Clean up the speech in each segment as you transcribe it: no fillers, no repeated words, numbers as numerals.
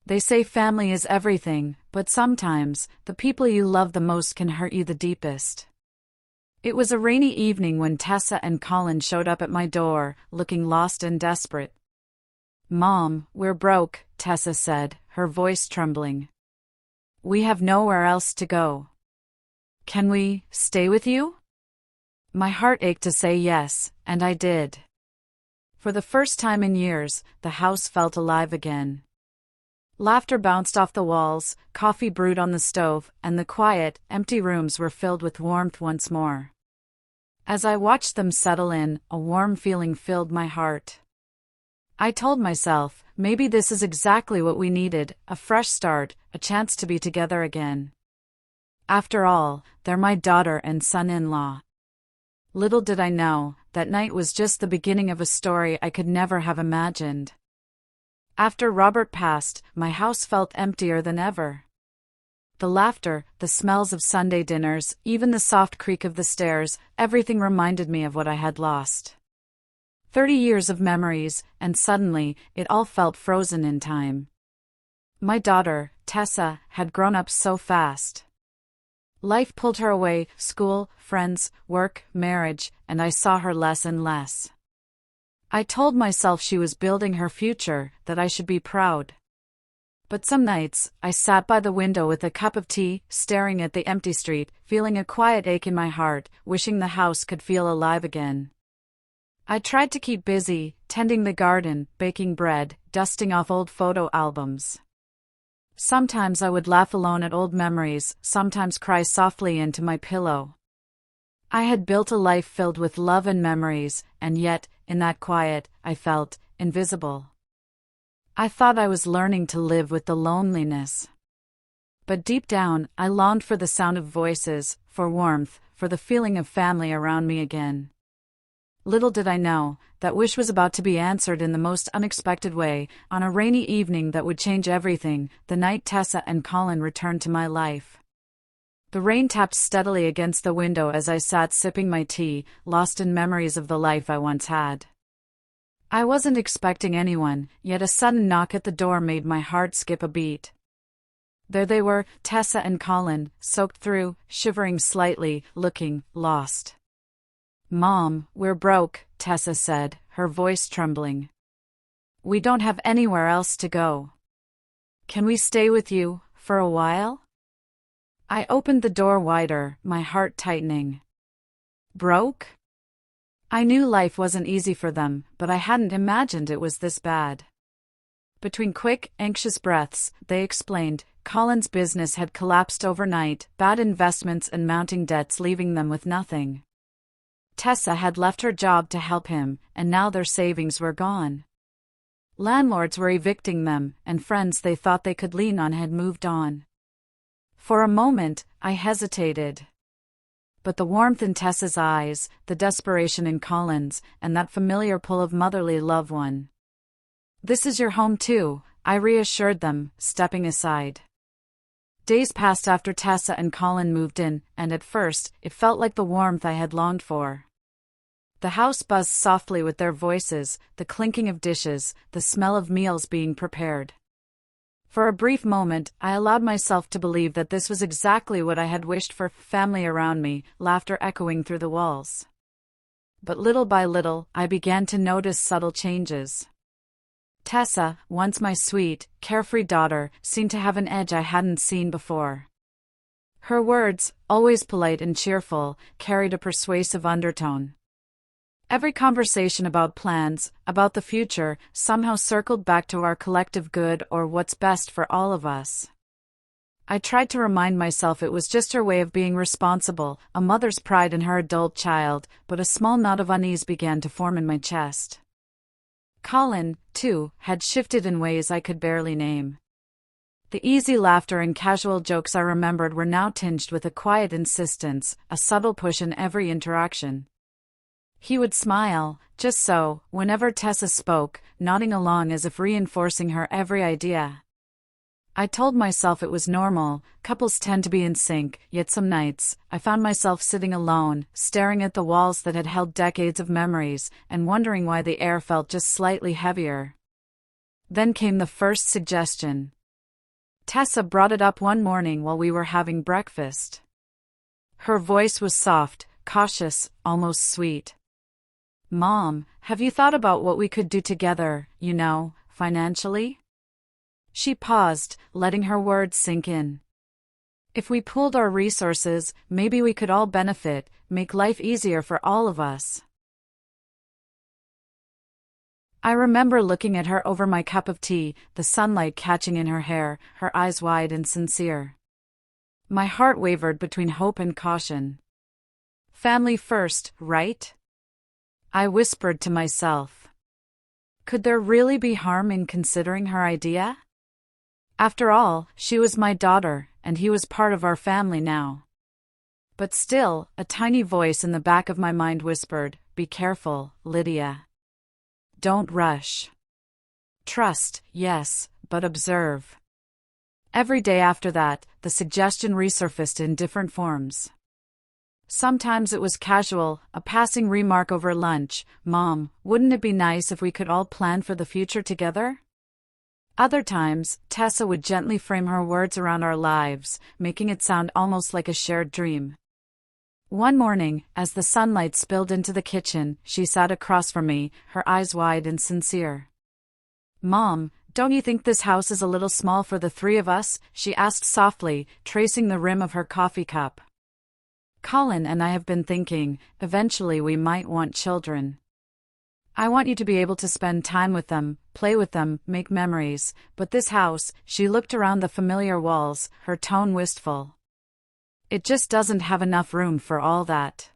They say family is everything, but sometimes, the people you love the most can hurt you the deepest. It was a rainy evening when Tessa and Colin showed up at my door, looking lost and desperate. "Mom, we're broke," Tessa said, her voice trembling. "We have nowhere else to go. Can we stay with you?" My heart ached to say yes, and I did. For the first time in years, the house felt alive again. Laughter bounced off the walls, coffee brewed on the stove, and the quiet, empty rooms were filled with warmth once more. As I watched them settle in, a warm feeling filled my heart. I told myself, maybe this is exactly what we needed, a fresh start, a chance to be together again. After all, they're my daughter and son-in-law. Little did I know, that night was just the beginning of a story I could never have imagined. After Robert passed, my house felt emptier than ever. The laughter, the smells of Sunday dinners, even the soft creak of the stairs, everything reminded me of what I had lost. 30 years of memories, and suddenly, it all felt frozen in time. My daughter, Tessa, had grown up so fast. Life pulled her away, school, friends, work, marriage, and I saw her less and less. I told myself she was building her future, that I should be proud. But some nights, I sat by the window with a cup of tea, staring at the empty street, feeling a quiet ache in my heart, wishing the house could feel alive again. I tried to keep busy, tending the garden, baking bread, dusting off old photo albums. Sometimes I would laugh alone at old memories, sometimes cry softly into my pillow. I had built a life filled with love and memories, and yet, in that quiet, I felt invisible. I thought I was learning to live with the loneliness. But deep down, I longed for the sound of voices, for warmth, for the feeling of family around me again. Little did I know, that wish was about to be answered in the most unexpected way, on a rainy evening that would change everything, the night Tessa and Colin returned to my life. The rain tapped steadily against the window as I sat sipping my tea, lost in memories of the life I once had. I wasn't expecting anyone, yet a sudden knock at the door made my heart skip a beat. There they were, Tessa and Colin, soaked through, shivering slightly, looking lost. "Mom, we're broke," Tessa said, her voice trembling. "We don't have anywhere else to go. Can we stay with you, for a while?" I opened the door wider, my heart tightening. Broke? I knew life wasn't easy for them, but I hadn't imagined it was this bad. Between quick, anxious breaths, they explained, Colin's business had collapsed overnight, bad investments and mounting debts leaving them with nothing. Tessa had left her job to help him, and now their savings were gone. Landlords were evicting them, and friends they thought they could lean on had moved on. For a moment, I hesitated. But the warmth in Tessa's eyes, the desperation in Colin's, and that familiar pull of motherly love won. "This is your home too," I reassured them, stepping aside. Days passed after Tessa and Colin moved in, and at first, it felt like the warmth I had longed for. The house buzzed softly with their voices, the clinking of dishes, the smell of meals being prepared. For a brief moment, I allowed myself to believe that this was exactly what I had wished for, family around me, laughter echoing through the walls. But little by little, I began to notice subtle changes. Tessa, once my sweet, carefree daughter, seemed to have an edge I hadn't seen before. Her words, always polite and cheerful, carried a persuasive undertone. Every conversation about plans, about the future, somehow circled back to our collective good or what's best for all of us. I tried to remind myself it was just her way of being responsible, a mother's pride in her adult child, but a small knot of unease began to form in my chest. Colin, too, had shifted in ways I could barely name. The easy laughter and casual jokes I remembered were now tinged with a quiet insistence, a subtle push in every interaction. He would smile, just so, whenever Tessa spoke, nodding along as if reinforcing her every idea. I told myself it was normal, couples tend to be in sync, yet some nights, I found myself sitting alone, staring at the walls that had held decades of memories, and wondering why the air felt just slightly heavier. Then came the first suggestion. Tessa brought it up one morning while we were having breakfast. Her voice was soft, cautious, almost sweet. "Mom, have you thought about what we could do together, financially?" She paused, letting her words sink in. "If we pooled our resources, maybe we could all benefit, make life easier for all of us." I remember looking at her over my cup of tea, the sunlight catching in her hair, her eyes wide and sincere. My heart wavered between hope and caution. "Family first, right?" I whispered to myself. Could there really be harm in considering her idea? After all, she was my daughter, and he was part of our family now. But still, a tiny voice in the back of my mind whispered, "Be careful, Lydia. Don't rush. Trust, yes, but observe." Every day after that, the suggestion resurfaced in different forms. Sometimes it was casual, a passing remark over lunch, "Mom, wouldn't it be nice if we could all plan for the future together?" Other times, Tessa would gently frame her words around our lives, making it sound almost like a shared dream. One morning, as the sunlight spilled into the kitchen, she sat across from me, her eyes wide and sincere. "Mom, don't you think this house is a little small for the three of us?" she asked softly, tracing the rim of her coffee cup. "Colin and I have been thinking, eventually we might want children. I want you to be able to spend time with them, play with them, make memories, but this house," she looked around the familiar walls, her tone wistful. "It just doesn't have enough room for all that."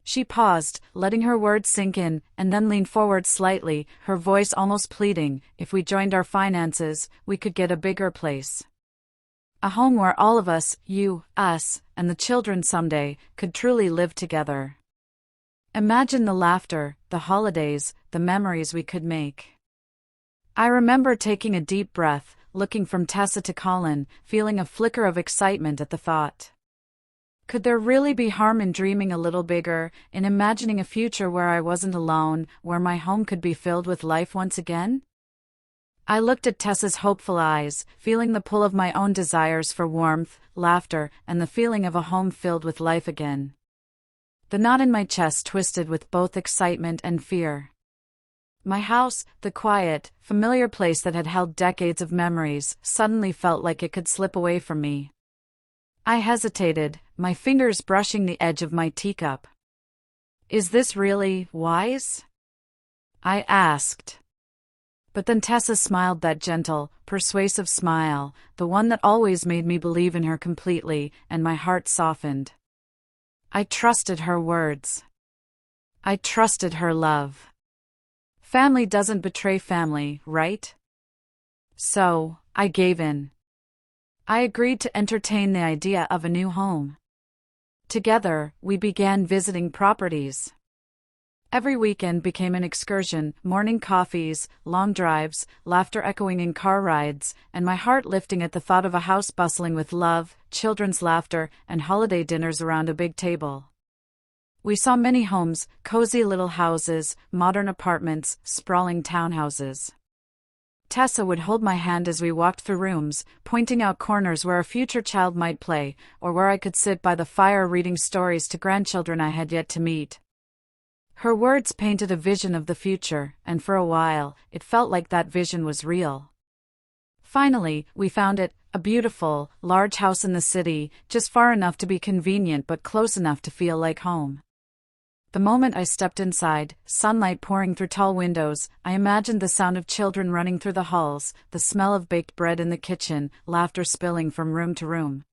She paused, letting her words sink in, and then leaned forward slightly, her voice almost pleading, "If we joined our finances, we could get a bigger place. A home where all of us, you, us, and the children someday, could truly live together. Imagine the laughter, the holidays, the memories we could make." I remember taking a deep breath, looking from Tessa to Colin, feeling a flicker of excitement at the thought. Could there really be harm in dreaming a little bigger, in imagining a future where I wasn't alone, where my home could be filled with life once again? I looked at Tessa's hopeful eyes, feeling the pull of my own desires for warmth, laughter, and the feeling of a home filled with life again. The knot in my chest twisted with both excitement and fear. My house, the quiet, familiar place that had held decades of memories, suddenly felt like it could slip away from me. I hesitated, my fingers brushing the edge of my teacup. "Is this really wise?" I asked. But then Tessa smiled, that gentle, persuasive smile, the one that always made me believe in her completely, and my heart softened. I trusted her words. I trusted her love. Family doesn't betray family, right? So, I gave in. I agreed to entertain the idea of a new home. Together, we began visiting properties. Every weekend became an excursion, morning coffees, long drives, laughter echoing in car rides, and my heart lifting at the thought of a house bustling with love, children's laughter, and holiday dinners around a big table. We saw many homes, cozy little houses, modern apartments, sprawling townhouses. Tessa would hold my hand as we walked through rooms, pointing out corners where a future child might play, or where I could sit by the fire reading stories to grandchildren I had yet to meet. Her words painted a vision of the future, and for a while, it felt like that vision was real. Finally, we found it, a beautiful, large house in the city, just far enough to be convenient but close enough to feel like home. The moment I stepped inside, sunlight pouring through tall windows, I imagined the sound of children running through the halls, the smell of baked bread in the kitchen, laughter spilling from room to room.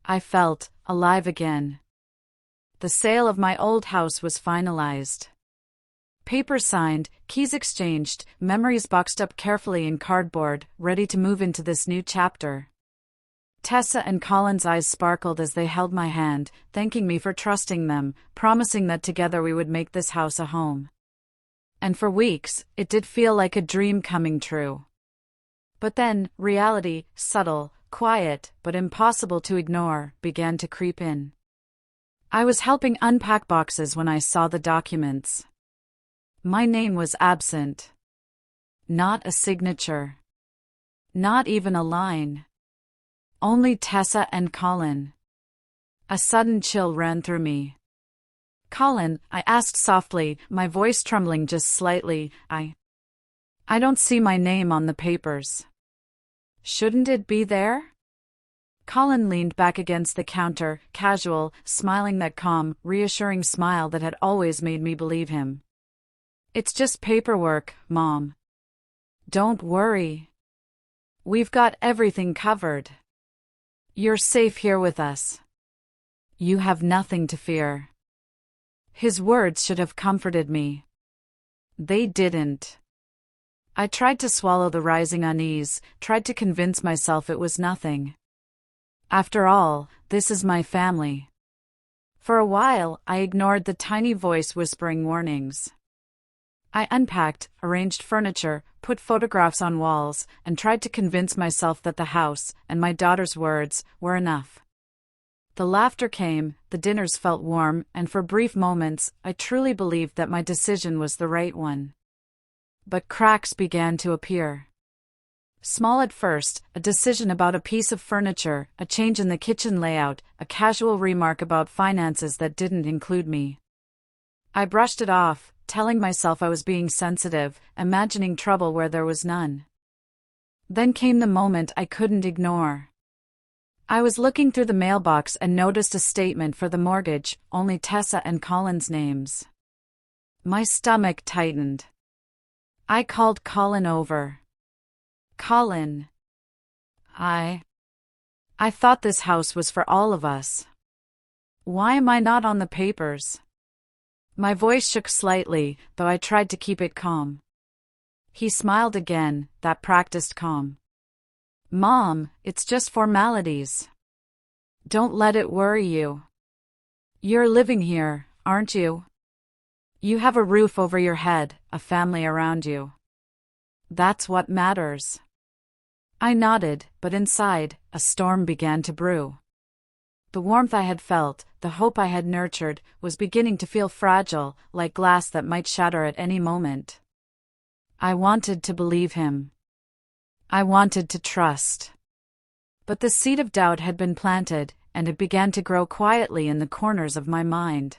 I felt alive again. The sale of my old house was finalized. Papers signed, keys exchanged, memories boxed up carefully in cardboard, ready to move into this new chapter. Tessa and Colin's eyes sparkled as they held my hand, thanking me for trusting them, promising that together we would make this house a home. And for weeks, it did feel like a dream coming true. But then, reality, subtle, quiet, but impossible to ignore, began to creep in. I was helping unpack boxes when I saw the documents. My name was absent. Not a signature. Not even a line. Only Tessa and Colin. A sudden chill ran through me. "Colin," I asked softly, my voice trembling just slightly, I don't see my name on the papers. Shouldn't it be there?" Colin leaned back against the counter, casual, smiling that calm, reassuring smile that had always made me believe him. "It's just paperwork, Mom. Don't worry. We've got everything covered. You're safe here with us. You have nothing to fear." His words should have comforted me. They didn't. I tried to swallow the rising unease, tried to convince myself it was nothing. After all, this is my family. For a while, I ignored the tiny voice whispering warnings. I unpacked, arranged furniture, put photographs on walls, and tried to convince myself that the house, and my daughter's words, were enough. The laughter came, the dinners felt warm, and for brief moments, I truly believed that my decision was the right one. But cracks began to appear. Small at first, a decision about a piece of furniture, a change in the kitchen layout, a casual remark about finances that didn't include me. I brushed it off, telling myself I was being sensitive, imagining trouble where there was none. Then came the moment I couldn't ignore. I was looking through the mailbox and noticed a statement for the mortgage, only Tessa and Colin's names. My stomach tightened. I called Colin over. "Colin. I thought this house was for all of us. Why am I not on the papers?" My voice shook slightly, though I tried to keep it calm. He smiled again, that practiced calm. "Mom, it's just formalities. Don't let it worry you. You're living here, aren't you? You have a roof over your head, a family around you. That's what matters." I nodded, but inside, a storm began to brew. The warmth I had felt, the hope I had nurtured, was beginning to feel fragile, like glass that might shatter at any moment. I wanted to believe him. I wanted to trust. But the seed of doubt had been planted, and it began to grow quietly in the corners of my mind.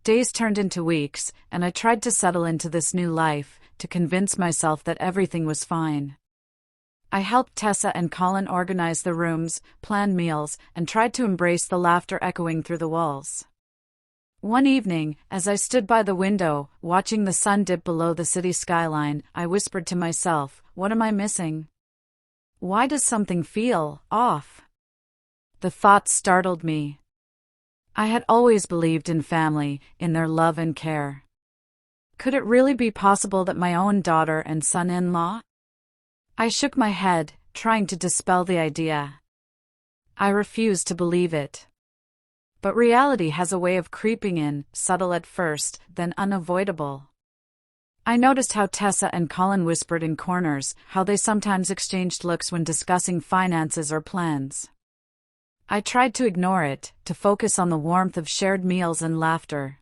Days turned into weeks, and I tried to settle into this new life, to convince myself that everything was fine. I helped Tessa and Colin organize the rooms, plan meals, and tried to embrace the laughter echoing through the walls. One evening, as I stood by the window, watching the sun dip below the city skyline, I whispered to myself, "What am I missing? Why does something feel off?" The thought startled me. I had always believed in family, in their love and care. Could it really be possible that my own daughter and son-in-law? I shook my head, trying to dispel the idea. I refused to believe it. But reality has a way of creeping in, subtle at first, then unavoidable. I noticed how Tessa and Colin whispered in corners, how they sometimes exchanged looks when discussing finances or plans. I tried to ignore it, to focus on the warmth of shared meals and laughter.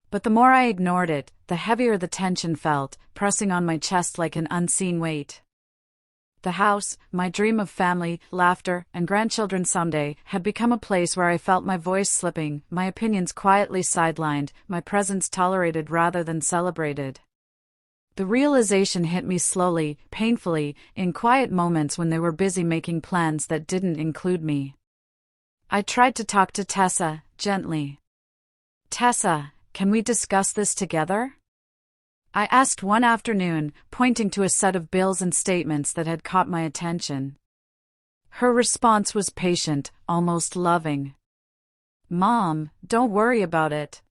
But the more I ignored it, the heavier the tension felt, pressing on my chest like an unseen weight. The house, my dream of family, laughter, and grandchildren someday, had become a place where I felt my voice slipping, my opinions quietly sidelined, my presence tolerated rather than celebrated. The realization hit me slowly, painfully, in quiet moments when they were busy making plans that didn't include me. I tried to talk to Tessa, gently. "Tessa, can we discuss this together?" I asked one afternoon, pointing to a set of bills and statements that had caught my attention. Her response was patient, almost loving. "Mom, don't worry about it.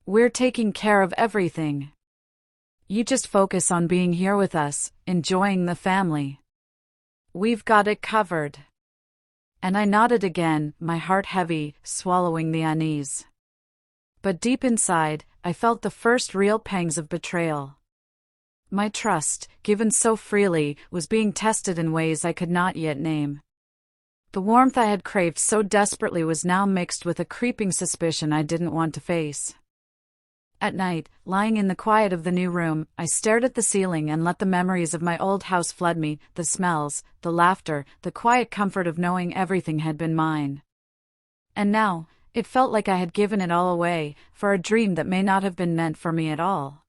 We're taking care of everything. You just focus on being here with us, enjoying the family. We've got it covered." And I nodded again, my heart heavy, swallowing the unease. But deep inside, I felt the first real pangs of betrayal. My trust, given so freely, was being tested in ways I could not yet name. The warmth I had craved so desperately was now mixed with a creeping suspicion I didn't want to face. At night, lying in the quiet of the new room, I stared at the ceiling and let the memories of my old house flood me, the smells, the laughter, the quiet comfort of knowing everything had been mine. And now, it felt like I had given it all away, for a dream that may not have been meant for me at all.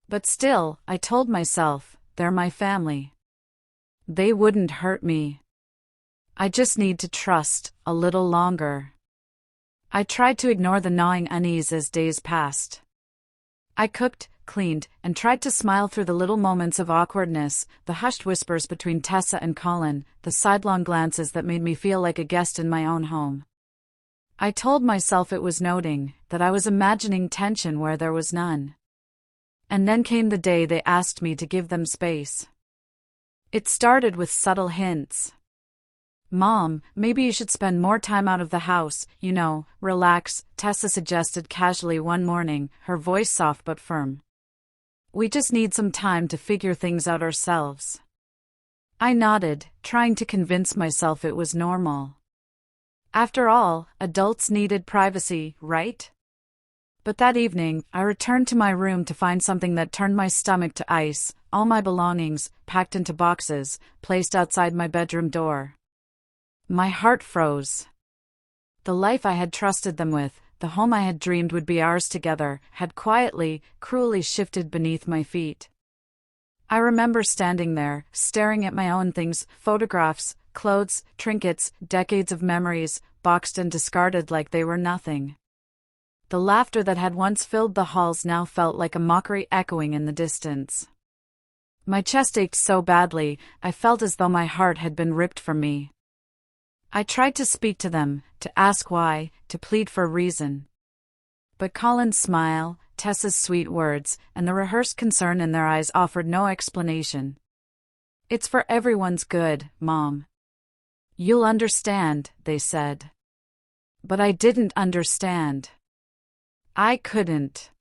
But still, I told myself, they're my family. They wouldn't hurt me. I just need to trust a little longer. I tried to ignore the gnawing unease as days passed. I cooked, cleaned, and tried to smile through the little moments of awkwardness, the hushed whispers between Tessa and Colin, the sidelong glances that made me feel like a guest in my own home. I told myself it was noting, that I was imagining tension where there was none. And then came the day they asked me to give them space. It started with subtle hints. "Mom, maybe you should spend more time out of the house, relax," Tessa suggested casually one morning, her voice soft but firm. "We just need some time to figure things out ourselves." I nodded, trying to convince myself it was normal. After all, adults needed privacy, right? But that evening, I returned to my room to find something that turned my stomach to ice, all my belongings, packed into boxes, placed outside my bedroom door. My heart froze. The life I had trusted them with, the home I had dreamed would be ours together, had quietly, cruelly shifted beneath my feet. I remember standing there, staring at my own things, photographs, clothes, trinkets, decades of memories, boxed and discarded like they were nothing. The laughter that had once filled the halls now felt like a mockery echoing in the distance. My chest ached so badly, I felt as though my heart had been ripped from me. I tried to speak to them, to ask why, to plead for reason. But Colin's smile, Tessa's sweet words, and the rehearsed concern in their eyes offered no explanation. "It's for everyone's good, Mom. You'll understand," they said. But I didn't understand. I couldn't.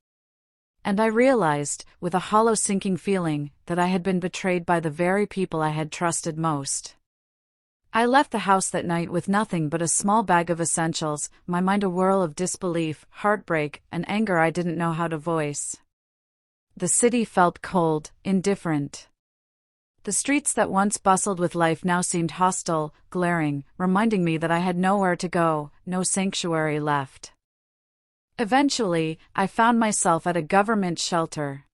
And I realized, with a hollow sinking feeling, that I had been betrayed by the very people I had trusted most. I left the house that night with nothing but a small bag of essentials, my mind a whirl of disbelief, heartbreak, and anger I didn't know how to voice. The city felt cold, indifferent. The streets that once bustled with life now seemed hostile, glaring, reminding me that I had nowhere to go, no sanctuary left. Eventually, I found myself at a government shelter.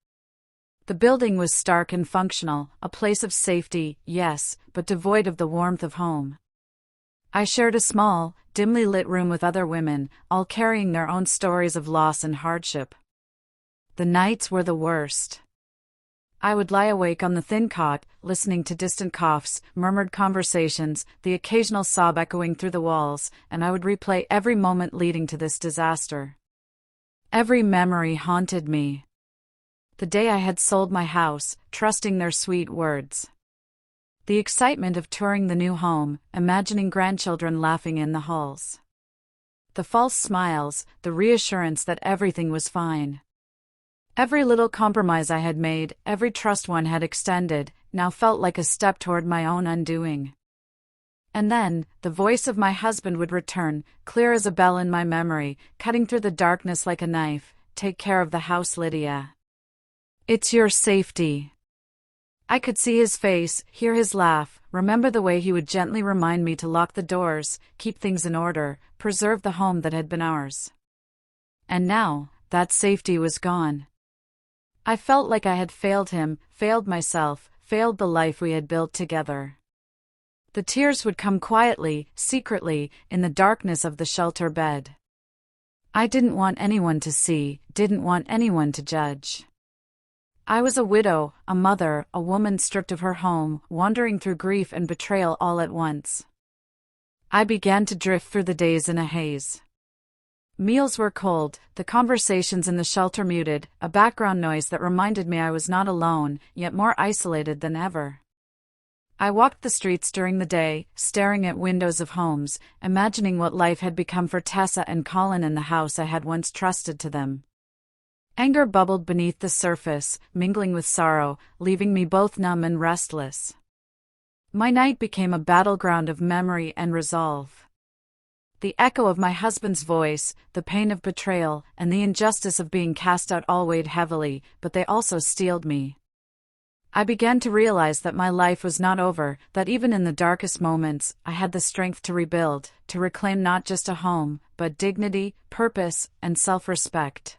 The building was stark and functional, a place of safety, yes, but devoid of the warmth of home. I shared a small, dimly lit room with other women, all carrying their own stories of loss and hardship. The nights were the worst. I would lie awake on the thin cot, listening to distant coughs, murmured conversations, the occasional sob echoing through the walls, and I would replay every moment leading to this disaster. Every memory haunted me. The day I had sold my house, trusting their sweet words. The excitement of touring the new home, imagining grandchildren laughing in the halls. The false smiles, the reassurance that everything was fine. Every little compromise I had made, every trust one had extended, now felt like a step toward my own undoing. And then, the voice of my husband would return, clear as a bell in my memory, cutting through the darkness like a knife. "Take care of the house, Lydia. It's your safety." I could see his face, hear his laugh, remember the way he would gently remind me to lock the doors, keep things in order, preserve the home that had been ours. And now, that safety was gone. I felt like I had failed him, failed myself, failed the life we had built together. The tears would come quietly, secretly, in the darkness of the shelter bed. I didn't want anyone to see, didn't want anyone to judge. I was a widow, a mother, a woman stripped of her home, wandering through grief and betrayal all at once. I began to drift through the days in a haze. Meals were cold, the conversations in the shelter muted, a background noise that reminded me I was not alone, yet more isolated than ever. I walked the streets during the day, staring at windows of homes, imagining what life had become for Tessa and Colin in the house I had once trusted to them. Anger bubbled beneath the surface, mingling with sorrow, leaving me both numb and restless. My night became a battleground of memory and resolve. The echo of my husband's voice, the pain of betrayal, and the injustice of being cast out all weighed heavily, but they also steeled me. I began to realize that my life was not over, that even in the darkest moments, I had the strength to rebuild, to reclaim not just a home, but dignity, purpose, and self-respect.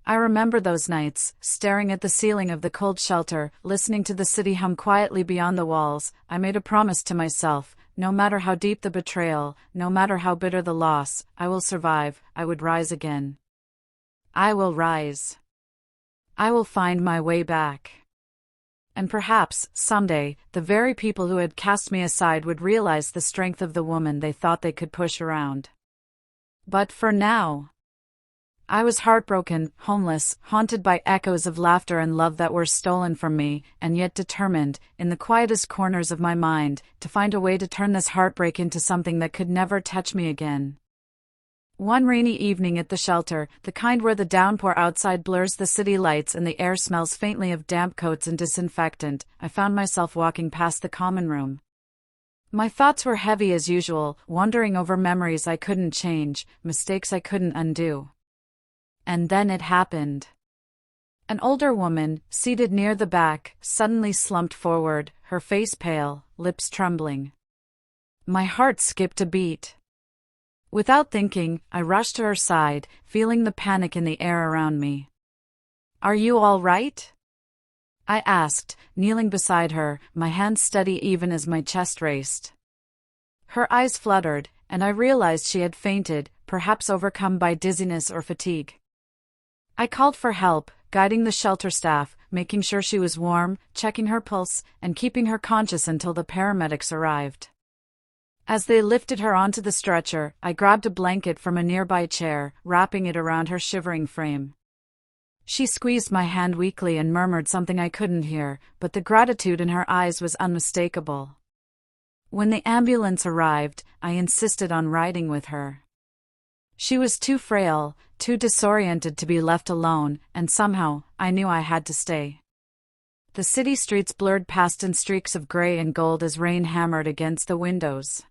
I remember those nights, staring at the ceiling of the cold shelter, listening to the city hum quietly beyond the walls. I made a promise to myself: no matter how deep the betrayal, no matter how bitter the loss, I will survive, I would rise again. I will rise. I will find my way back. And perhaps, someday, the very people who had cast me aside would realize the strength of the woman they thought they could push around. But for now, I was heartbroken, homeless, haunted by echoes of laughter and love that were stolen from me, and yet determined, in the quietest corners of my mind, to find a way to turn this heartbreak into something that could never touch me again. One rainy evening at the shelter, the kind where the downpour outside blurs the city lights and the air smells faintly of damp coats and disinfectant, I found myself walking past the common room. My thoughts were heavy as usual, wandering over memories I couldn't change, mistakes I couldn't undo. And then it happened. An older woman, seated near the back, suddenly slumped forward, her face pale, lips trembling. My heart skipped a beat. Without thinking, I rushed to her side, feeling the panic in the air around me. "Are you all right?" I asked, kneeling beside her, my hands steady even as my chest raced. Her eyes fluttered, and I realized she had fainted, perhaps overcome by dizziness or fatigue. I called for help, guiding the shelter staff, making sure she was warm, checking her pulse, and keeping her conscious until the paramedics arrived. As they lifted her onto the stretcher, I grabbed a blanket from a nearby chair, wrapping it around her shivering frame. She squeezed my hand weakly and murmured something I couldn't hear, but the gratitude in her eyes was unmistakable. When the ambulance arrived, I insisted on riding with her. She was too frail, too disoriented to be left alone, and somehow, I knew I had to stay. The city streets blurred past in streaks of gray and gold as rain hammered against the windows.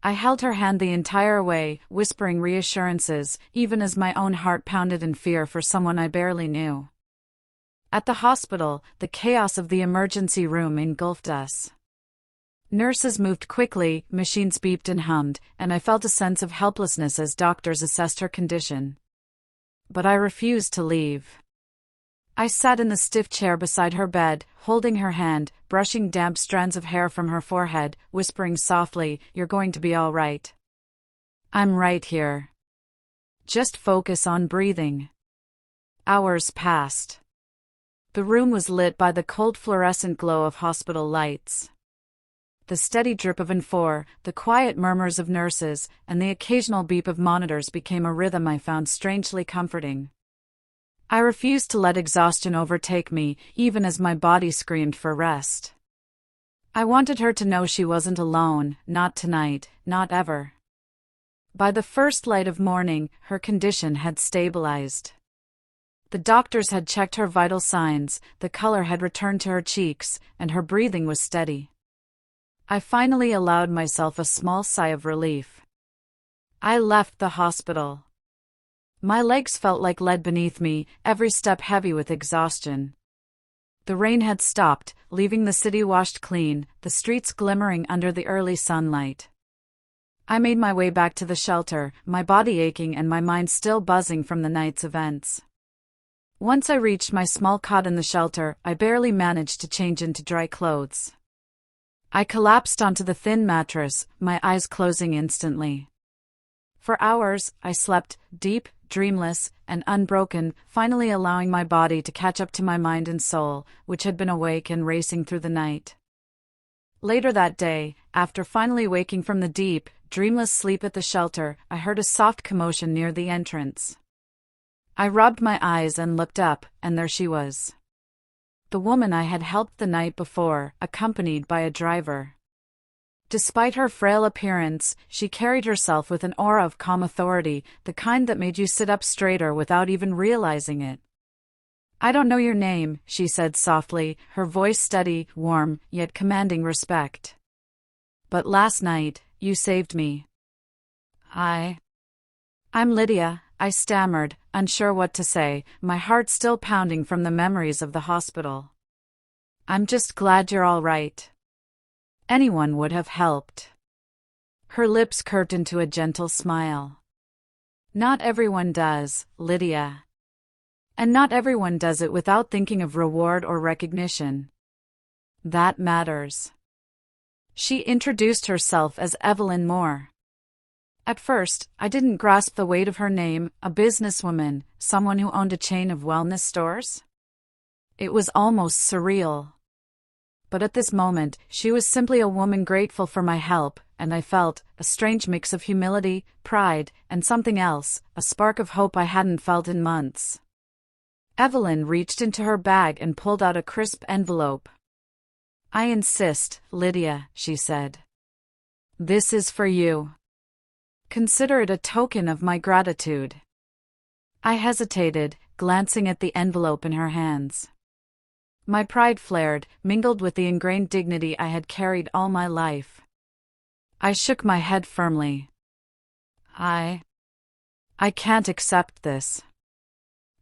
I held her hand the entire way, whispering reassurances, even as my own heart pounded in fear for someone I barely knew. At the hospital, the chaos of the emergency room engulfed us. Nurses moved quickly, machines beeped and hummed, and I felt a sense of helplessness as doctors assessed her condition. But I refused to leave. I sat in the stiff chair beside her bed, holding her hand, brushing damp strands of hair from her forehead, whispering softly, "You're going to be all right. I'm right here. Just focus on breathing." Hours passed. The room was lit by the cold fluorescent glow of hospital lights. The steady drip of N4, the quiet murmurs of nurses, and the occasional beep of monitors became a rhythm I found strangely comforting. I refused to let exhaustion overtake me, even as my body screamed for rest. I wanted her to know she wasn't alone, not tonight, not ever. By the first light of morning, her condition had stabilized. The doctors had checked her vital signs, the color had returned to her cheeks, and her breathing was steady. I finally allowed myself a small sigh of relief. I left the hospital. My legs felt like lead beneath me, every step heavy with exhaustion. The rain had stopped, leaving the city washed clean, the streets glimmering under the early sunlight. I made my way back to the shelter, my body aching and my mind still buzzing from the night's events. Once I reached my small cot in the shelter, I barely managed to change into dry clothes. I collapsed onto the thin mattress, my eyes closing instantly. For hours, I slept, deep, dreamless, and unbroken, finally allowing my body to catch up to my mind and soul, which had been awake and racing through the night. Later that day, after finally waking from the deep, dreamless sleep at the shelter, I heard a soft commotion near the entrance. I rubbed my eyes and looked up, and there she was. The woman I had helped the night before, accompanied by a driver. Despite her frail appearance, she carried herself with an aura of calm authority, the kind that made you sit up straighter without even realizing it. "I don't know your name," she said softly, her voice steady, warm, yet commanding respect. "But last night, you saved me." I. I'm Lydia, I stammered, unsure what to say, my heart still pounding from the memories of the hospital. I'm just glad you're all right. Anyone would have helped. Her lips curved into a gentle smile. Not everyone does, Lydia. And not everyone does it without thinking of reward or recognition. That matters. She introduced herself as Evelyn Moore. At first, I didn't grasp the weight of her name, a businesswoman, someone who owned a chain of wellness stores. It was almost surreal. But at this moment, she was simply a woman grateful for my help, and I felt a strange mix of humility, pride, and something else, a spark of hope I hadn't felt in months. Evelyn reached into her bag and pulled out a crisp envelope. I insist, Lydia, she said. This is for you. Consider it a token of my gratitude. I hesitated, glancing at the envelope in her hands. My pride flared, mingled with the ingrained dignity I had carried all my life. I shook my head firmly. I can't accept this.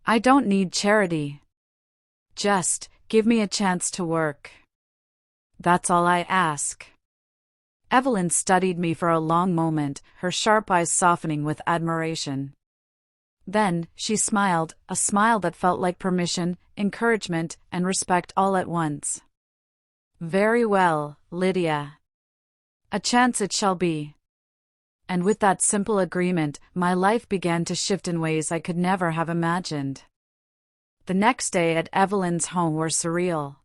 I don't need charity. Just give me a chance to work. That's all I ask. Evelyn studied me for a long moment, her sharp eyes softening with admiration. Then, she smiled, a smile that felt like permission, encouragement, and respect all at once. Very well, Lydia. A chance it shall be. And with that simple agreement, my life began to shift in ways I could never have imagined. The next day at Evelyn's home were surreal.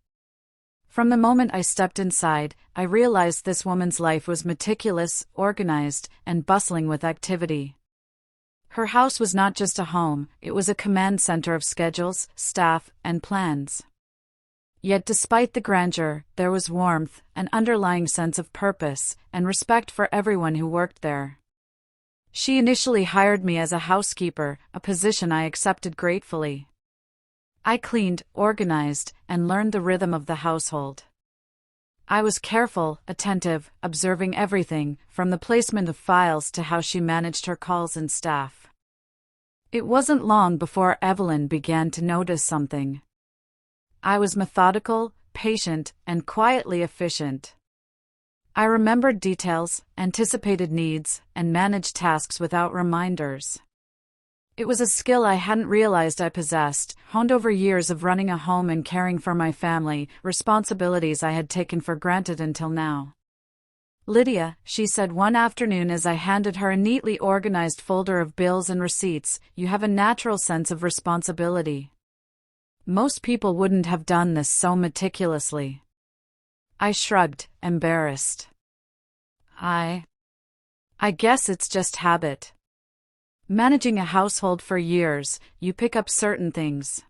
From the moment I stepped inside, I realized this woman's life was meticulous, organized, and bustling with activity. Her house was not just a home, it was a command center of schedules, staff, and plans. Yet despite the grandeur, there was warmth, an underlying sense of purpose, and respect for everyone who worked there. She initially hired me as a housekeeper, a position I accepted gratefully. I cleaned, organized, and learned the rhythm of the household. I was careful, attentive, observing everything, from the placement of files to how she managed her calls and staff. It wasn't long before Evelyn began to notice something. I was methodical, patient, and quietly efficient. I remembered details, anticipated needs, and managed tasks without reminders. It was a skill I hadn't realized I possessed, honed over years of running a home and caring for my family, responsibilities I had taken for granted until now. Lydia, she said one afternoon as I handed her a neatly organized folder of bills and receipts, you have a natural sense of responsibility. Most people wouldn't have done this so meticulously. I shrugged, embarrassed. I guess it's just habit. Managing a household for years, you pick up certain things.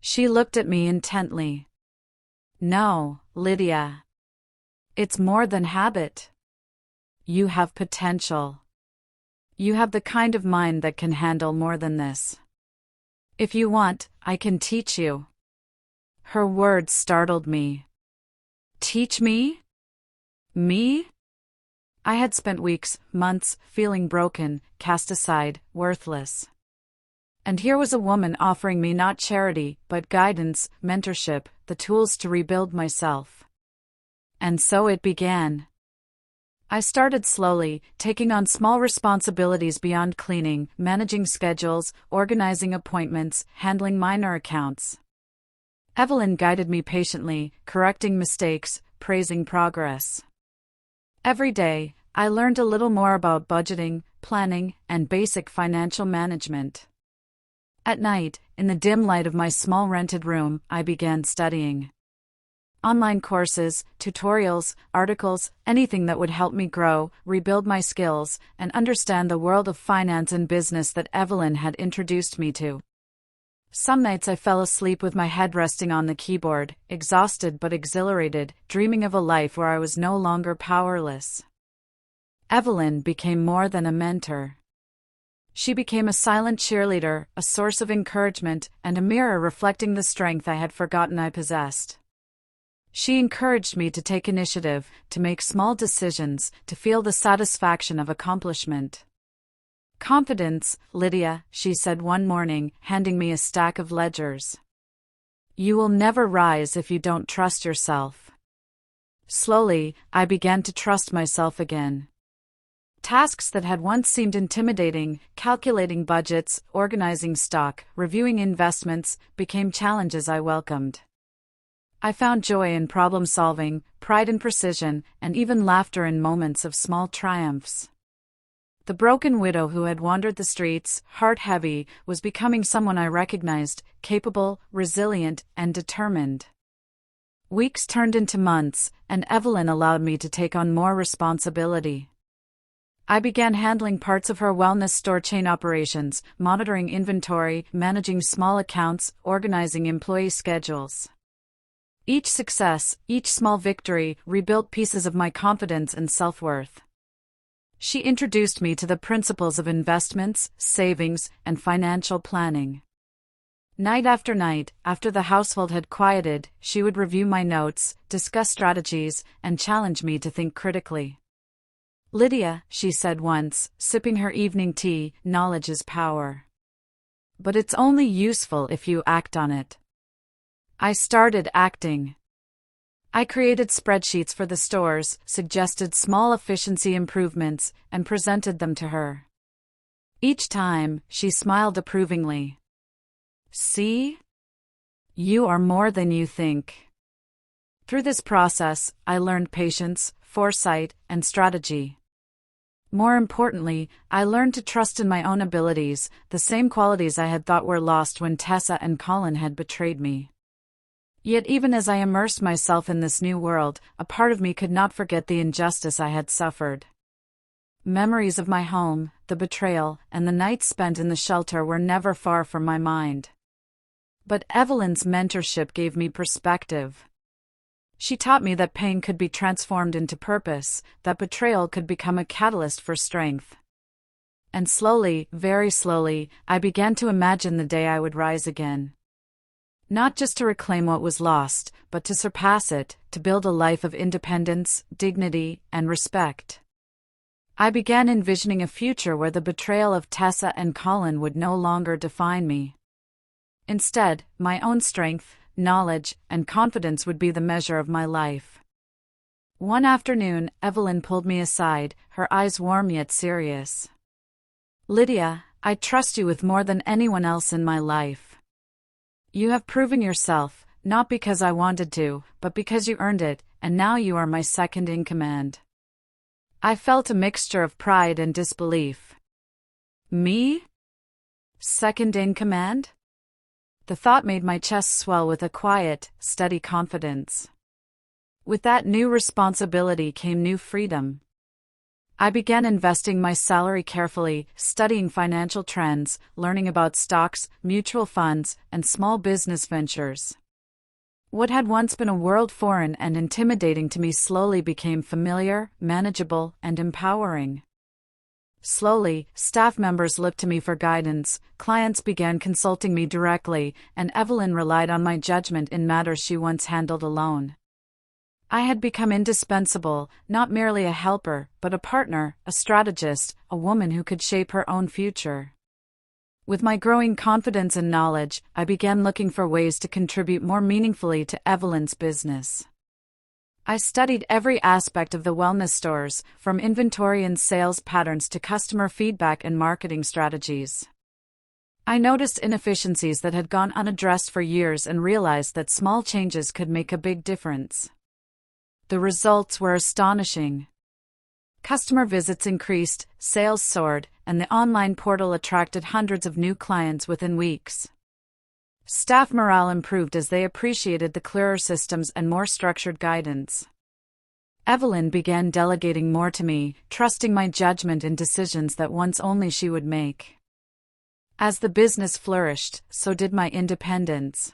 She looked at me intently. No, Lydia. It's more than habit. You have potential. You have the kind of mind that can handle more than this. If you want, I can teach you. Her words startled me. Teach me? Me? I had spent weeks, months, feeling broken, cast aside, worthless. And here was a woman offering me not charity, but guidance, mentorship, the tools to rebuild myself. And so it began. I started slowly, taking on small responsibilities beyond cleaning, managing schedules, organizing appointments, handling minor accounts. Evelyn guided me patiently, correcting mistakes, praising progress. Every day, I learned a little more about budgeting, planning, and basic financial management. At night, in the dim light of my small rented room, I began studying. Online courses, tutorials, articles, anything that would help me grow, rebuild my skills, and understand the world of finance and business that Evelyn had introduced me to. Some nights I fell asleep with my head resting on the keyboard, exhausted but exhilarated, dreaming of a life where I was no longer powerless. Evelyn became more than a mentor. She became a silent cheerleader, a source of encouragement, and a mirror reflecting the strength I had forgotten I possessed. She encouraged me to take initiative, to make small decisions, to feel the satisfaction of accomplishment. "Confidence, Lydia," she said one morning, handing me a stack of ledgers. "You will never rise if you don't trust yourself." Slowly, I began to trust myself again. Tasks that had once seemed intimidating, calculating budgets, organizing stock, reviewing investments, became challenges I welcomed. I found joy in problem solving, pride in precision, and even laughter in moments of small triumphs. The broken widow who had wandered the streets, heart heavy, was becoming someone I recognized, capable, resilient, and determined. Weeks turned into months, and Evelyn allowed me to take on more responsibility. I began handling parts of her wellness store chain operations, monitoring inventory, managing small accounts, organizing employee schedules. Each success, each small victory, rebuilt pieces of my confidence and self-worth. She introduced me to the principles of investments, savings, and financial planning. Night after night, after the household had quieted, she would review my notes, discuss strategies, and challenge me to think critically. "Lydia," she said once, sipping her evening tea, "knowledge is power. But it's only useful if you act on it." I started acting. I created spreadsheets for the stores, suggested small efficiency improvements, and presented them to her. Each time, she smiled approvingly. "See? You are more than you think." Through this process, I learned patience, foresight, and strategy. More importantly, I learned to trust in my own abilities, the same qualities I had thought were lost when Tessa and Colin had betrayed me. Yet even as I immersed myself in this new world, a part of me could not forget the injustice I had suffered. Memories of my home, the betrayal, and the nights spent in the shelter were never far from my mind. But Evelyn's mentorship gave me perspective. She taught me that pain could be transformed into purpose, that betrayal could become a catalyst for strength. And slowly, very slowly, I began to imagine the day I would rise again. Not just to reclaim what was lost, but to surpass it, to build a life of independence, dignity, and respect. I began envisioning a future where the betrayal of Tessa and Colin would no longer define me. Instead, my own strength, knowledge, and confidence would be the measure of my life. One afternoon, Evelyn pulled me aside, her eyes warm yet serious. "Lydia, I trust you with more than anyone else in my life. You have proven yourself, not because I wanted to, but because you earned it, and now you are my second in command." I felt a mixture of pride and disbelief. Me? Second in command? The thought made my chest swell with a quiet, steady confidence. With that new responsibility came new freedom. I began investing my salary carefully, studying financial trends, learning about stocks, mutual funds, and small business ventures. What had once been a world foreign and intimidating to me slowly became familiar, manageable, and empowering. Slowly, staff members looked to me for guidance, clients began consulting me directly, and Evelyn relied on my judgment in matters she once handled alone. I had become indispensable, not merely a helper, but a partner, a strategist, a woman who could shape her own future. With my growing confidence and knowledge, I began looking for ways to contribute more meaningfully to Evelyn's business. I studied every aspect of the wellness stores, from inventory and sales patterns to customer feedback and marketing strategies. I noticed inefficiencies that had gone unaddressed for years and realized that small changes could make a big difference. The results were astonishing. Customer visits increased, sales soared, and the online portal attracted hundreds of new clients within weeks. Staff morale improved as they appreciated the clearer systems and more structured guidance. Evelyn began delegating more to me, trusting my judgment in decisions that once only she would make. As the business flourished, so did my independence.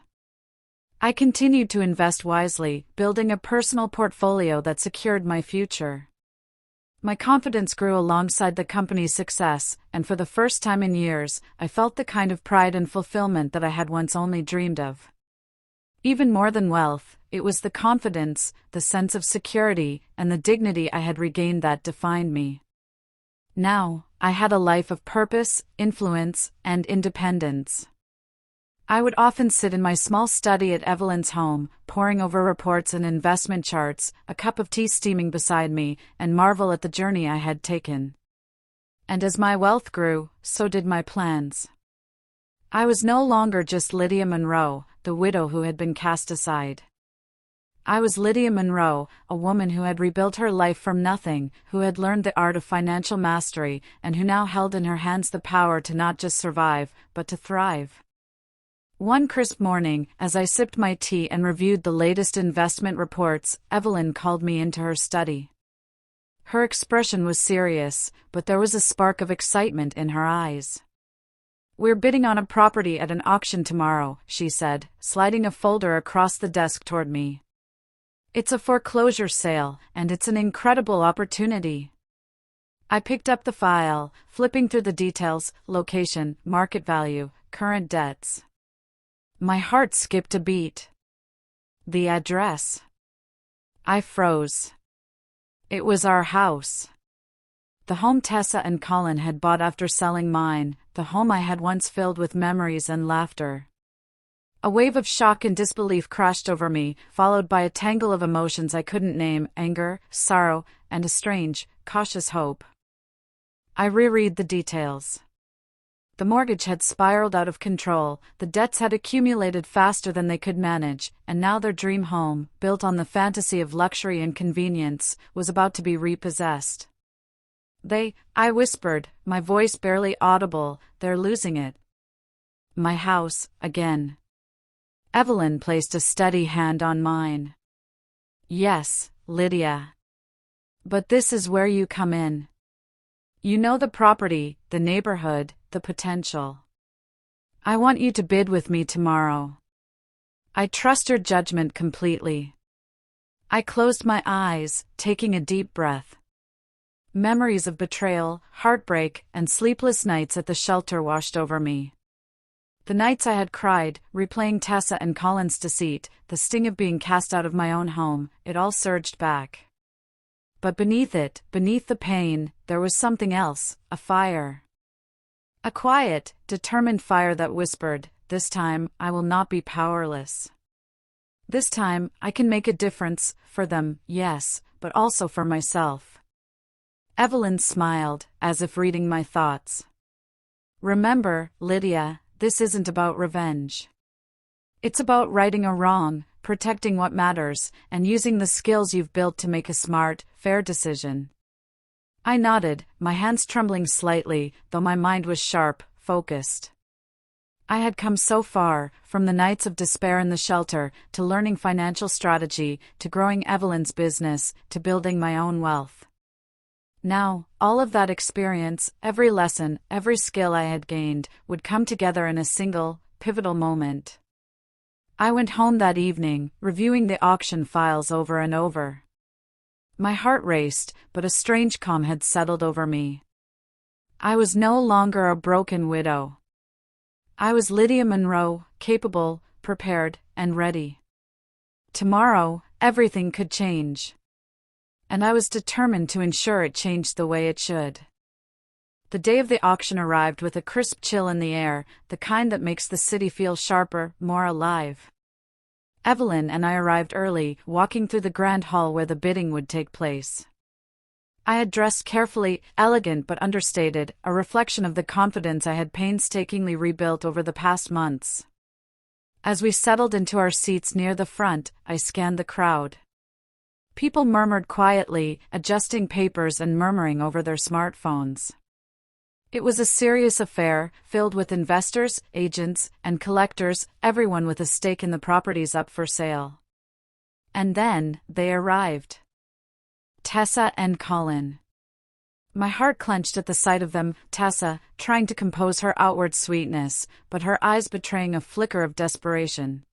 I continued to invest wisely, building a personal portfolio that secured my future. My confidence grew alongside the company's success, and for the first time in years, I felt the kind of pride and fulfillment that I had once only dreamed of. Even more than wealth, it was the confidence, the sense of security, and the dignity I had regained that defined me. Now, I had a life of purpose, influence, and independence. I would often sit in my small study at Evelyn's home, poring over reports and investment charts, a cup of tea steaming beside me, and marvel at the journey I had taken. And as my wealth grew, so did my plans. I was no longer just Lydia Monroe, the widow who had been cast aside. I was Lydia Monroe, a woman who had rebuilt her life from nothing, who had learned the art of financial mastery, and who now held in her hands the power to not just survive, but to thrive. One crisp morning, as I sipped my tea and reviewed the latest investment reports, Evelyn called me into her study. Her expression was serious, but there was a spark of excitement in her eyes. "We're bidding on a property at an auction tomorrow," she said, sliding a folder across the desk toward me. "It's a foreclosure sale, and it's an incredible opportunity." I picked up the file, flipping through the details: location, market value, current debts. My heart skipped a beat. The address. I froze. It was our house. The home Tessa and Colin had bought after selling mine, the home I had once filled with memories and laughter. A wave of shock and disbelief crashed over me, followed by a tangle of emotions I couldn't name: anger, sorrow, and a strange, cautious hope. I reread the details. The mortgage had spiraled out of control, the debts had accumulated faster than they could manage, and now their dream home, built on the fantasy of luxury and convenience, was about to be repossessed. I whispered, my voice barely audible, "They're losing it." My house, again. Evelyn placed a steady hand on mine. "Yes, Lydia. But this is where you come in. You know the property, the neighborhood, the potential. I want you to bid with me tomorrow. I trust your judgment completely." I closed my eyes, taking a deep breath. Memories of betrayal, heartbreak, and sleepless nights at the shelter washed over me. The nights I had cried, replaying Tessa and Colin's deceit, the sting of being cast out of my own home, it all surged back. But beneath it, beneath the pain, there was something else: a fire. A quiet, determined fire that whispered, "This time, I will not be powerless. This time, I can make a difference, for them, yes, but also for myself." Evelyn smiled, as if reading my thoughts. "Remember, Lydia, this isn't about revenge. It's about righting a wrong, protecting what matters, and using the skills you've built to make a smart, fair decision." I nodded, my hands trembling slightly, though my mind was sharp, focused. I had come so far, from the nights of despair in the shelter, to learning financial strategy, to growing Evelyn's business, to building my own wealth. Now, all of that experience, every lesson, every skill I had gained, would come together in a single, pivotal moment. I went home that evening, reviewing the auction files over and over. My heart raced, but a strange calm had settled over me. I was no longer a broken widow. I was Lydia Monroe, capable, prepared, and ready. Tomorrow, everything could change. And I was determined to ensure it changed the way it should. The day of the auction arrived with a crisp chill in the air, the kind that makes the city feel sharper, more alive. Evelyn and I arrived early, walking through the grand hall where the bidding would take place. I had dressed carefully, elegant but understated, a reflection of the confidence I had painstakingly rebuilt over the past months. As we settled into our seats near the front, I scanned the crowd. People murmured quietly, adjusting papers and murmuring over their smartphones. It was a serious affair, filled with investors, agents, and collectors, everyone with a stake in the properties up for sale. And then, they arrived. Tessa and Colin. My heart clenched at the sight of them, Tessa, trying to compose her outward sweetness, but her eyes betraying a flicker of desperation.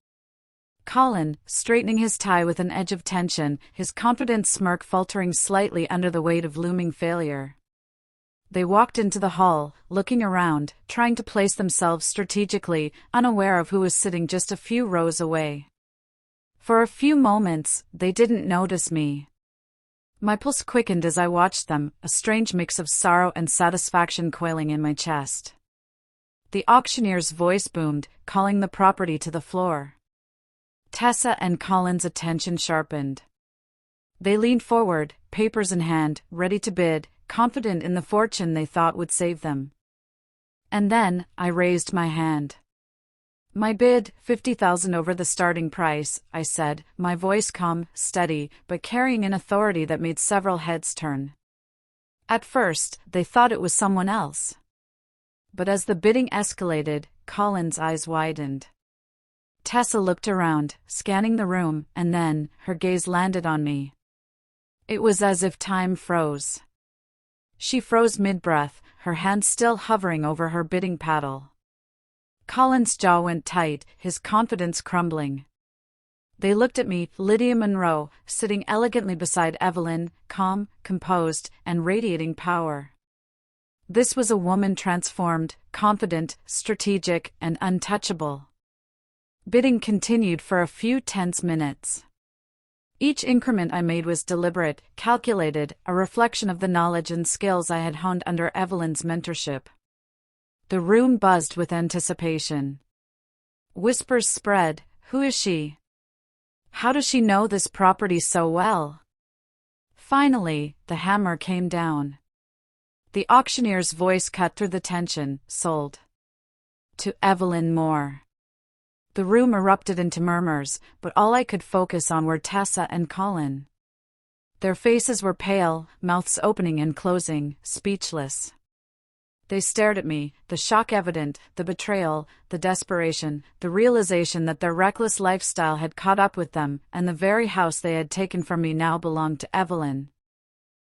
Colin, straightening his tie with an edge of tension, his confident smirk faltering slightly under the weight of looming failure. They walked into the hall, looking around, trying to place themselves strategically, unaware of who was sitting just a few rows away. For a few moments, they didn't notice me. My pulse quickened as I watched them, a strange mix of sorrow and satisfaction coiling in my chest. The auctioneer's voice boomed, calling the property to the floor. Tessa and Colin's attention sharpened. They leaned forward, papers in hand, ready to bid, confident in the fortune they thought would save them. And then, I raised my hand. My bid, 50,000 over the starting price, I said, my voice calm, steady, but carrying an authority that made several heads turn. At first, they thought it was someone else. But as the bidding escalated, Colin's eyes widened. Tessa looked around, scanning the room, and then, her gaze landed on me. It was as if time froze. She froze mid-breath, her hand still hovering over her bidding paddle. Colin's jaw went tight, his confidence crumbling. They looked at me, Lydia Monroe, sitting elegantly beside Evelyn, calm, composed, and radiating power. This was a woman transformed, confident, strategic, and untouchable. Bidding continued for a few tense minutes. Each increment I made was deliberate, calculated, a reflection of the knowledge and skills I had honed under Evelyn's mentorship. The room buzzed with anticipation. Whispers spread, "Who is she? How does she know this property so well?" Finally, the hammer came down. The auctioneer's voice cut through the tension, "Sold. To Evelyn Moore." The room erupted into murmurs, but all I could focus on were Tessa and Colin. Their faces were pale, mouths opening and closing, speechless. They stared at me, the shock evident, the betrayal, the desperation, the realization that their reckless lifestyle had caught up with them, and the very house they had taken from me now belonged to Evelyn.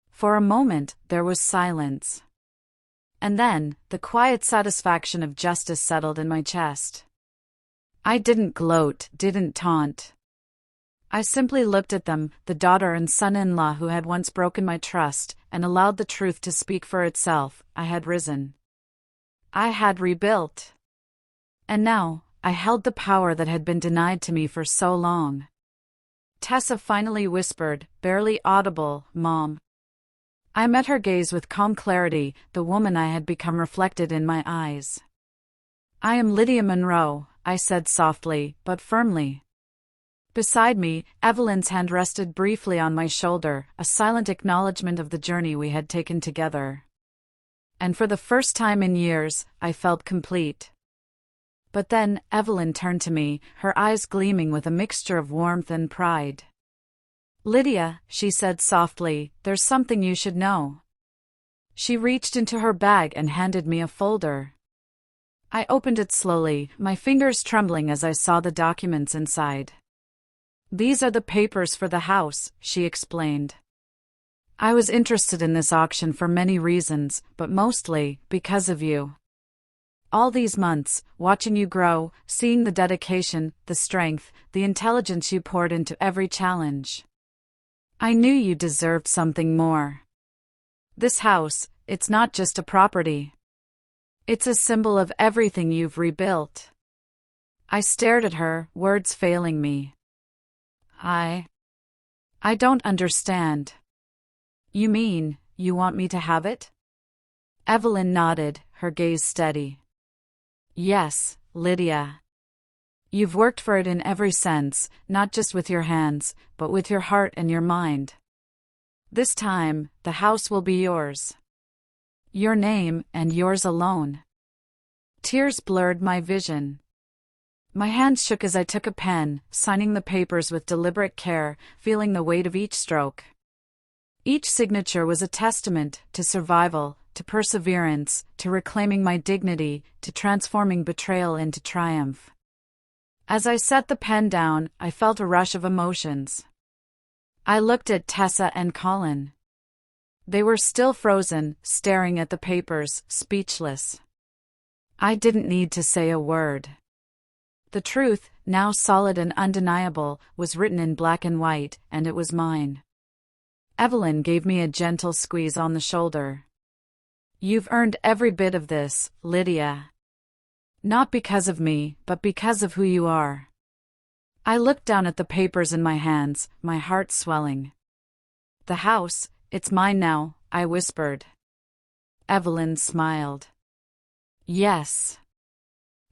For a moment, there was silence. And then, the quiet satisfaction of justice settled in my chest. I didn't gloat, didn't taunt. I simply looked at them, the daughter and son-in-law who had once broken my trust, and allowed the truth to speak for itself. I had risen. I had rebuilt. And now, I held the power that had been denied to me for so long. Tessa finally whispered, barely audible, "Mom." I met her gaze with calm clarity, the woman I had become reflected in my eyes. "I am Lydia Monroe," I said softly, but firmly. Beside me, Evelyn's hand rested briefly on my shoulder, a silent acknowledgement of the journey we had taken together. And for the first time in years, I felt complete. But then, Evelyn turned to me, her eyes gleaming with a mixture of warmth and pride. "Lydia," she said softly, "there's something you should know." She reached into her bag and handed me a folder. I opened it slowly, my fingers trembling as I saw the documents inside. "These are the papers for the house," she explained. "I was interested in this auction for many reasons, but mostly because of you. All these months, watching you grow, seeing the dedication, the strength, the intelligence you poured into every challenge. I knew you deserved something more. This house, it's not just a property. It's a symbol of everything you've rebuilt." I stared at her, words failing me. I don't understand. "You mean, you want me to have it?" Evelyn nodded, her gaze steady. "Yes, Lydia. You've worked for it in every sense, not just with your hands, but with your heart and your mind. This time, the house will be yours. Your name, and yours alone." Tears blurred my vision. My hands shook as I took a pen, signing the papers with deliberate care, feeling the weight of each stroke. Each signature was a testament to survival, to perseverance, to reclaiming my dignity, to transforming betrayal into triumph. As I set the pen down, I felt a rush of emotions. I looked at Tessa and Colin. They were still frozen, staring at the papers, speechless. I didn't need to say a word. The truth, now solid and undeniable, was written in black and white, and it was mine. Evelyn gave me a gentle squeeze on the shoulder. "You've earned every bit of this, Lydia. Not because of me, but because of who you are." I looked down at the papers in my hands, my heart swelling. The house, it's mine now, I whispered. Evelyn smiled. Yes.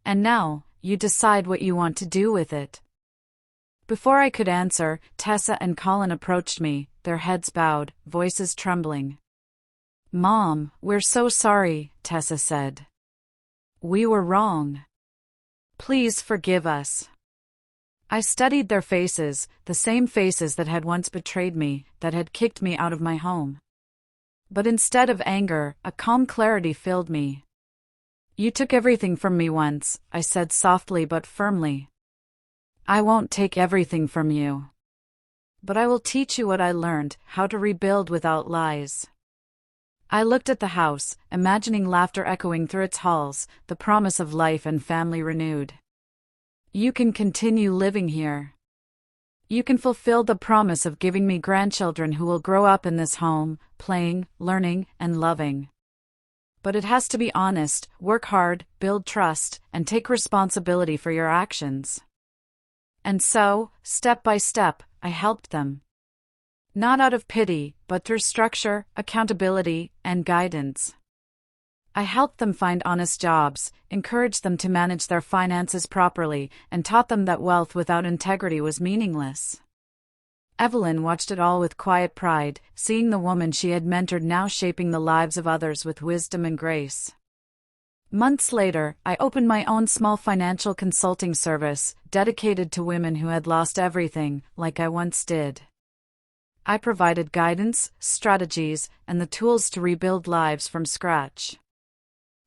And now, you decide what you want to do with it. Before I could answer, Tessa and Colin approached me, their heads bowed, voices trembling. Mom, we're so sorry, Tessa said. We were wrong. Please forgive us. I studied their faces, the same faces that had once betrayed me, that had kicked me out of my home. But instead of anger, a calm clarity filled me. You took everything from me once, I said softly but firmly. I won't take everything from you. But I will teach you what I learned, how to rebuild without lies. I looked at the house, imagining laughter echoing through its halls, the promise of life and family renewed. You can continue living here. You can fulfill the promise of giving me grandchildren who will grow up in this home, playing, learning, and loving. But it has to be honest, work hard, build trust, and take responsibility for your actions. And so, step by step, I helped them. Not out of pity, but through structure, accountability, and guidance. I helped them find honest jobs, encouraged them to manage their finances properly, and taught them that wealth without integrity was meaningless. Evelyn watched it all with quiet pride, seeing the woman she had mentored now shaping the lives of others with wisdom and grace. Months later, I opened my own small financial consulting service, dedicated to women who had lost everything, like I once did. I provided guidance, strategies, and the tools to rebuild lives from scratch.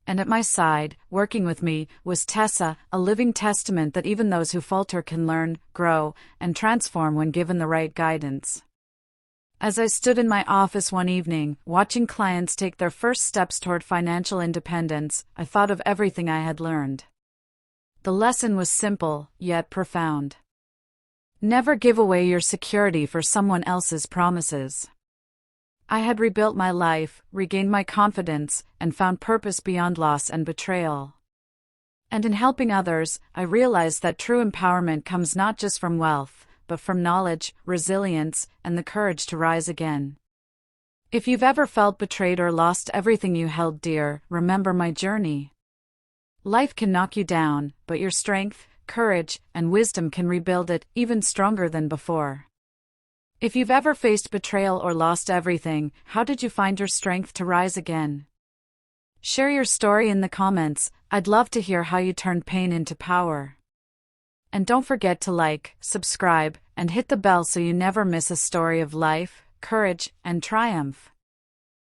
And at my side, working with me, was Tessa, a living testament that even those who falter can learn, grow, and transform when given the right guidance. As I stood in my office one evening, watching clients take their first steps toward financial independence, I thought of everything I had learned. The lesson was simple, yet profound. Never give away your security for someone else's promises. I had rebuilt my life, regained my confidence, and found purpose beyond loss and betrayal. And in helping others, I realized that true empowerment comes not just from wealth, but from knowledge, resilience, and the courage to rise again. If you've ever felt betrayed or lost everything you held dear, remember my journey. Life can knock you down, but your strength, courage, and wisdom can rebuild it even stronger than before. If you've ever faced betrayal or lost everything, how did you find your strength to rise again? Share your story in the comments. I'd love to hear how you turned pain into power. And don't forget to like, subscribe, and hit the bell so you never miss a story of life, courage, and triumph.